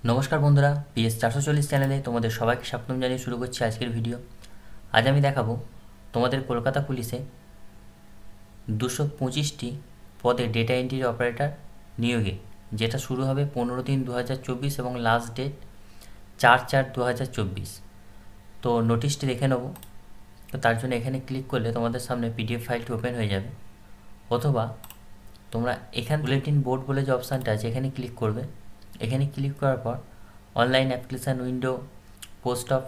নমস্কার বন্ধুরা, পিএস 440 চ্যানেলে তোমাদের সবাইকে স্বাগতম জানিয়ে শুরু করছি আজকের ভিডিও। আজ আমি দেখাবো তোমাদের কলকাতা পুলিশে 225টি পদে ডেটা এন্ট্রি অপারেটর নিয়োগে, যেটা শুরু হবে 15/3/2024 এবং লাস্ট ডেট 4/4/2024। তো নোটিশটি দেখে নেব। তো তার জন্য এখানে ক্লিক করলে তোমাদের সামনে পিডিএফ ফাইলটি ওপেন হয়ে যাবে, অথবা তোমরা এখানে বুলেটিন বোর্ড বলে যে অপশানটা আছে এখানে ক্লিক করবে। এখানে ক্লিক করার পর online application window, post of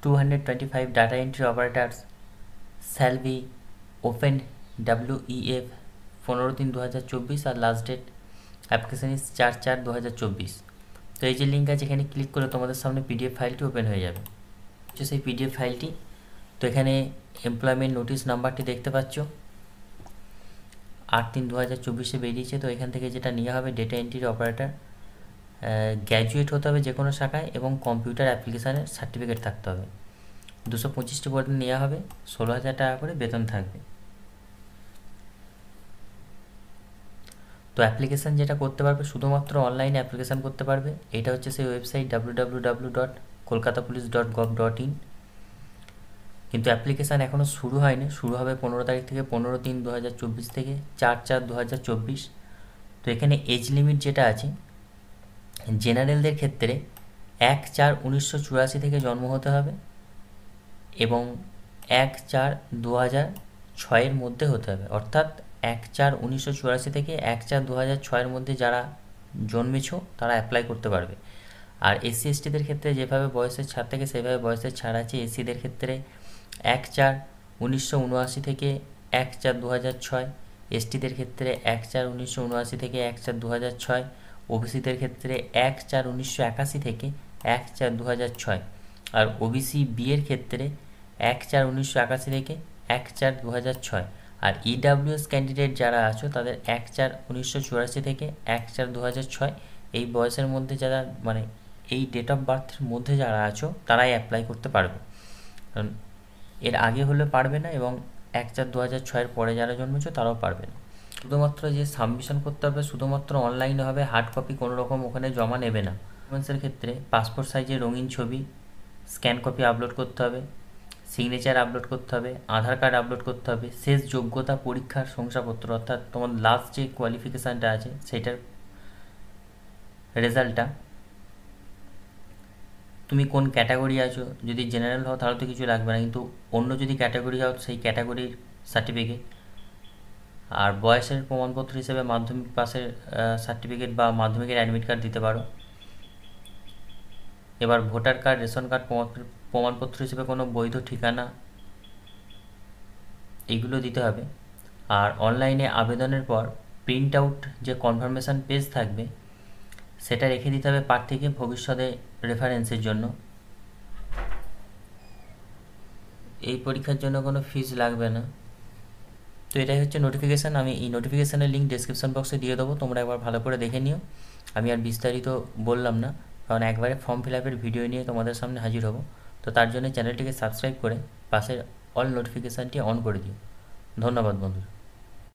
225 data entry operators shall be opened WEF 15/3/2024 আর লাস্ট ডেট অ্যাপ্লিকেশান ইজ 4/4/2024। তো এই যে লিঙ্ক আছে এখানে ক্লিক করে তোমাদের সামনে পিডিএফ ফাইলটি ওপেন হয়ে যাবে। হচ্ছে সেই পিডিএফ ফাইলটি। তো এখানে এমপ্লয়মেন্ট নোটিশ নাম্বারটি দেখতে পাচ্ছ, 8/3/2024 বেরিয়েছে। তো এখান থেকে যেটা নেওয়া হবে, ডেটা এন্ট্রি অপারেটর, গ্র্যাজুয়েট হতে হবে যে কোনো শাখায় এবং কম্পিউটার অ্যাপ্লিকেশানের সার্টিফিকেট থাকতে হবে। 225টি পদে নেওয়া হবে, 16,000 টাকা করে বেতন থাকবে। তো অ্যাপ্লিকেশান যেটা করতে পারবে, শুধুমাত্র অনলাইনে অ্যাপ্লিকেশান করতে পারবে। এটা হচ্ছে সেই ওয়েবসাইট www.kolkatapolice.gov.in। কিন্তু অ্যাপ্লিকেশান এখনও শুরু হয়নি, শুরু হবে 15 তারিখ থেকে, 15/3/2024 থেকে 4/4/2024। তো এখানে এজ লিমিট যেটা আছে, জেনারেলদের ক্ষেত্রে 1/4/1984 থেকে জন্ম হতে হবে এবং 1/4/2006 মধ্যে হতে হবে। অর্থাৎ 1/4/1984 থেকে 1/4/2006 মধ্যে যারা জন্মেছো তারা অ্যাপ্লাই করতে পারবে। আর এসসি এসটিদের ক্ষেত্রে যেভাবে বয়সের ছাড় থাকে সেভাবে বয়সের ছাড় আছে। এসসিদের ক্ষেত্রে 1/4/1979 থেকে 1/4/2006, এসটিদের ক্ষেত্রে 1/4/1979 থেকে 1/4/2006, ওবিসিদের ক্ষেত্রে 1/4/1981 থেকে 1/4/2006, আর ওবিসি বি এর ক্ষেত্রে 1/4/1981 থেকে 1/4/2006। আর ইডাব্লিউএস ক্যান্ডিডেট যারা আছো তাদের 1/4/1984 থেকে 1/4/2006 এই বয়সের মধ্যে যারা, মানে এই ডেট অফ বার্থের মধ্যে যারা আছো তারাই অ্যাপ্লাই করতে পারবে। কারণ এর আগে হলে পারবে না, এবং 1/4/2006 পরে যারা জন্মেছো তারাও পারবে না। শুধুমাত্র যে সাবমিশন করতে হবে শুধুমাত্র অনলাইনে হবে, হার্ড কপি কোনো রকম ওখানে জমা নেবে না। ডকুমেন্টসের ক্ষেত্রে পাসপোর্ট সাইজের রঙিন ছবি, স্ক্যান কপি আপলোড করতে হবে, সিগনেচার আপলোড করতে হবে, আধার কার্ড আপলোড করতে হবে, শেষ যোগ্যতা পরীক্ষার শংসাপত্র, অর্থাৎ তোমার লাস্ট যে কোয়ালিফিকেশানটা আছে সেটার রেজাল্টটা, তুমি কোন ক্যাটাগরি আছো, যদি জেনারেল হও তাহলে তো কিছু লাগবে না, কিন্তু অন্য যদি ক্যাটাগরি হও সেই ক্যাটাগরির সার্টিফিকেট, আর বয়সের প্রমাণপত্র হিসেবে মাধ্যমিক পাসের সার্টিফিকেট বা মাধ্যমিকের অ্যাডমিট কার্ড দিতে পারো। এবার ভোটার কার্ড, রেশন কার্ড প্রমাণপত্র হিসেবে কোনো বৈধ ঠিকানা, এইগুলো দিতে হবে। আর অনলাইনে আবেদনের পর প্রিন্ট আউট যে কনফার্মেশান পেজ থাকবে সেটা রেখে দিতে হবে প্রার্থীকে ভবিষ্যতে রেফারেন্সের জন্য। এই পরীক্ষার জন্য কোনো ফিস লাগবে না। তো এটাই হচ্ছে নোটিফিকেশান। আমি এই নোটিফিকেশানের লিঙ্ক ডেসক্রিপশন বক্সে দিয়ে দেবো, তোমরা একবার ভালো করে দেখে নিও। আমি আর বিস্তারিত বললাম না, কারণ একবারে ফর্ম ফিল আপের ভিডিও নিয়ে তোমাদের সামনে হাজির হব। তো তার জন্য চ্যানেলটিকে সাবস্ক্রাইব করে পাশের অল নোটিফিকেশানটি অন করে দিও। ধন্যবাদ বন্ধুরা।